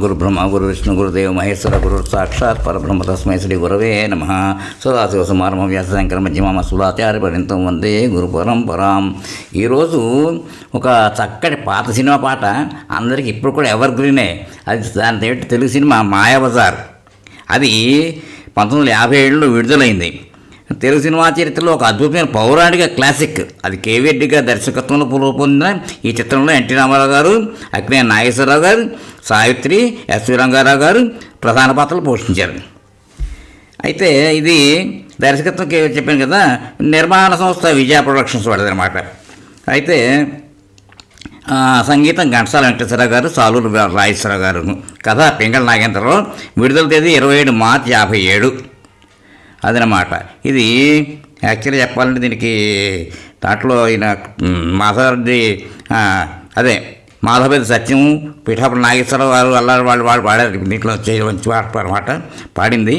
గురు బ్రహ్మ గురు విష్ణు గురుదేవ మహేశ్వర గురు సాక్షాత్ పరబ్రహ్మ తస్మై శ్రీ గురవే నమ. సదాశివసమారంభం వ్యాసశంకర మధ్యమామ సులాచార్య పర్యంతం వందే గురు పరంపరాం. ఈరోజు ఒక చక్కటి పాత సినిమా పాట అందరికీ ఇప్పుడు కూడా ఎవర్ గ్రీనే. అది దాని తెలుగు సినిమా మాయాబజార్. అది 1957లో విడుదలైంది. తెలుగు సినిమా చరిత్రలో ఒక అద్భుతమైన పౌరాణిక క్లాసిక్. అది కేవీ రెడ్డి గారి దర్శకత్వంలో రూపొందిన ఈ చిత్రంలో ఎన్టీ రామారావు గారు, అక్కినేని నాగేశ్వరరావు గారు, సావిత్రి, ఎస్వి రంగారావు గారు ప్రధాన పాత్రలు పోషించారు. అయితే ఇది దర్శకత్వం చెప్పాను కదా, నిర్మాణ సంస్థ విజయ ప్రొడక్షన్స్ వాడదనమాట. అయితే సంగీతం ఘంటసాల వెంకటేశ్వరరావు గారు, సాలూరు రాజేశ్వరరావు గారు, కథ పింగళ నాగేంద్రరావు. విడుదల తేదీ 27 మార్చి 57 అదనమాట. ఇది యాక్చువల్గా చెప్పాలంటే దీనికి దాంట్లో ఈయన మాధవరెడ్డి అదే మాధవపేద సత్యం, పిఠాపురం నాగేశ్వరరావు గారు అల్లారు వాళ్ళు పాడారు. దీంట్లో మంచి పాట అనమాట పాడింది.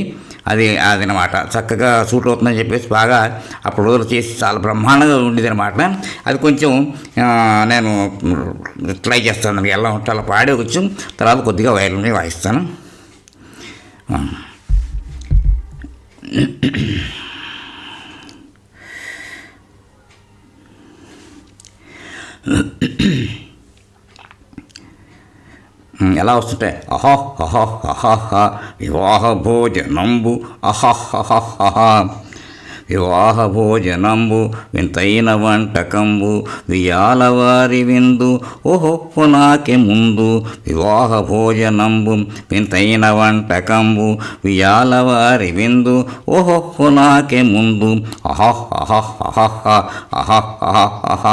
అదనమాట చక్కగా సూట్ అవుతుందని చెప్పేసి బాగా అప్పుడు రోజులు చేసి చాలా బ్రహ్మాండంగా ఉండేది అనమాట. అది కొంచెం నేను ట్రై చేస్తాను, ఎలా ఉంటే అలా పాడే కొంచెం తర్వాత కొద్దిగా వైర్లని వాయిస్తాను. ఎలా వస్తుంటాయి? అహహహహహ వివాహ భోజనంబు, అహహహహ వివాహ భోజనంబు, వింతైన వంటకంబు, వియాలవారి విందు, ఓహో నాకే ముందు. వివాహ భోజనంబు, వింతైన వంటకంబు, వియాలవారి విందు, ఓహో నాకే ముందు. అహహహహహ అహహహహ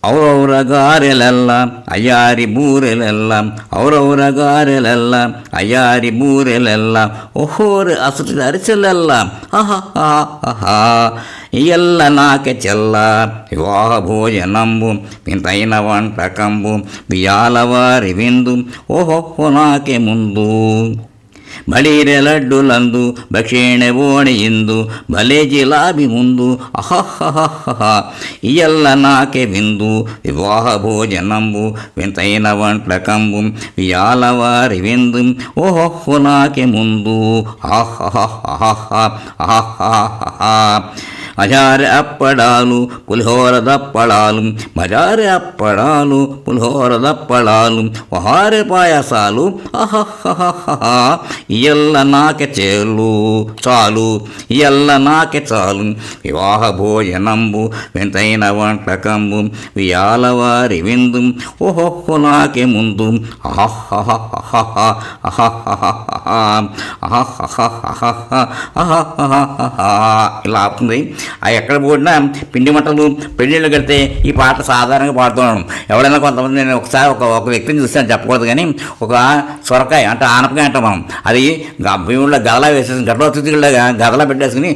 ఔరౌర గారెలెల్ల అయ్యారి బూరెలెల్ల, ఔరౌర గారెలెల్ల అయ్యారి బూరెలెల్ల, ఓహోరు అసలు అరిసెలెల్ల, ఆహా ఎల్ల నాకె చెల్ల. వివాహ భోజనంబు, వింతైన వంటకంబు, వియాలవారి విందు, ఓహో నాకే ముందు. బళీరె లడ్డులందు భక్షేణ ఓణియిందు, భలే జిలాబి ముందు, అహహహహ ఇయల్ల నాకే విందు. వివాహ భోజనంబు, వింతైన వంటకంబు, వియాలవారి విందు, ఓహో నాకే ముందు. ఆహహహహ అహహహహ మజారె అప్పడాలు పులిహోర దప్పడాలు, మజారె అప్పడాలు పులిహోర దప్పడాలు, వహారె పాయసాలు, అహహహహ ఇయల్ల నాకె చాలు, ఇయల్ల నాకె చాలు. వివాహ భోజనంబు, వింతైన వంటకంబు, వియాలవారి విందు, ఓహో నాకే ముందు. అహహహహ అహహహహ అహహహహ అహహహహ ఇలా అవుతుంది. ఎక్కడ పోయినా పిండి వంటలు పెళ్ళిళ్ళు కడితే ఈ పాట సాధారణంగా పాడుతున్నాను. ఎవరైనా కొంతమంది, నేను ఒకసారి ఒక వ్యక్తిని చూస్తాను, చెప్పకూడదు కానీ, ఒక సొరకాయ అంటే ఆనపకాయ అంటాం మనం, అది భీముల్లో గదలా వేసేసి గర్భవతిగా గదలా పెట్టేసుకుని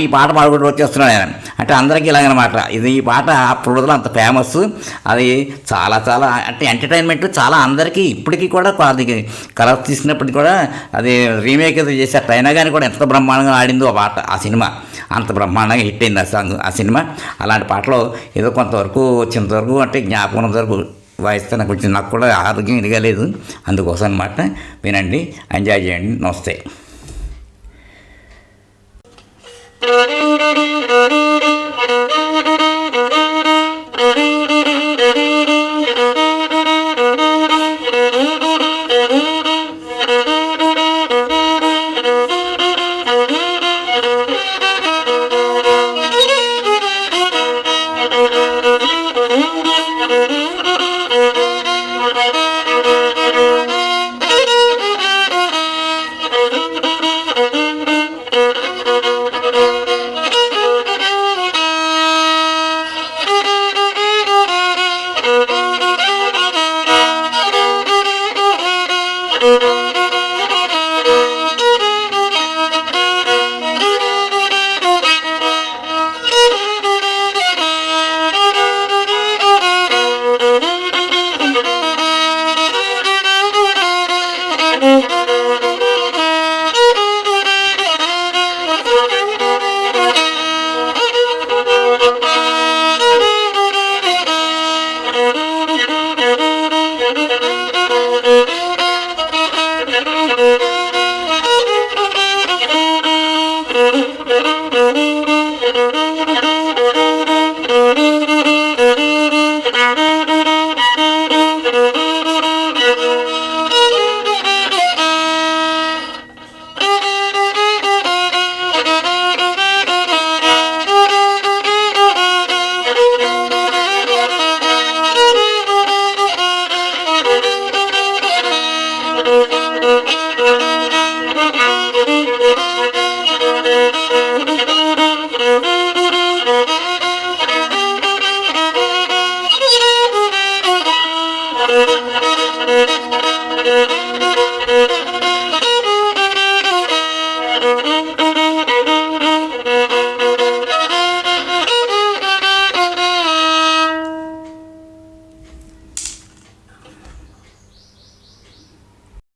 ఈ పాట పాడుకుంటూ వచ్చేస్తున్నాడు ఆయన. అంటే అందరికీ ఇలాగనమాట. ఈ పాట అప్పుడు రోజులు అంత ఫేమస్. అది చాలా చాలా అంటే ఎంటర్టైన్మెంట్ చాలా అందరికీ ఇప్పటికీ కూడా అది కలర్ తీసినప్పటికీ కూడా అది రీమేక్ ఏదో చేశారు. అయినా కానీ కూడా ఎంత బ్రహ్మాండంగా ఆడిందో ఆ పాట, ఆ సినిమా అంత బ్రహ్మాండంగా హిట్ అయింది ఆ సాంగ్, ఆ సినిమా. అలాంటి పాటలో ఏదో కొంతవరకు వచ్చినంతవరకు అంటే జ్ఞాపకం వరకు వాయిస్తే నాకు కొంచెం, నాకు కూడా ఆరోగ్యం ఇరగలేదు, అందుకోసం అనమాట. వినండి, ఎంజాయ్ చేయండి. నమస్తే. Thank you.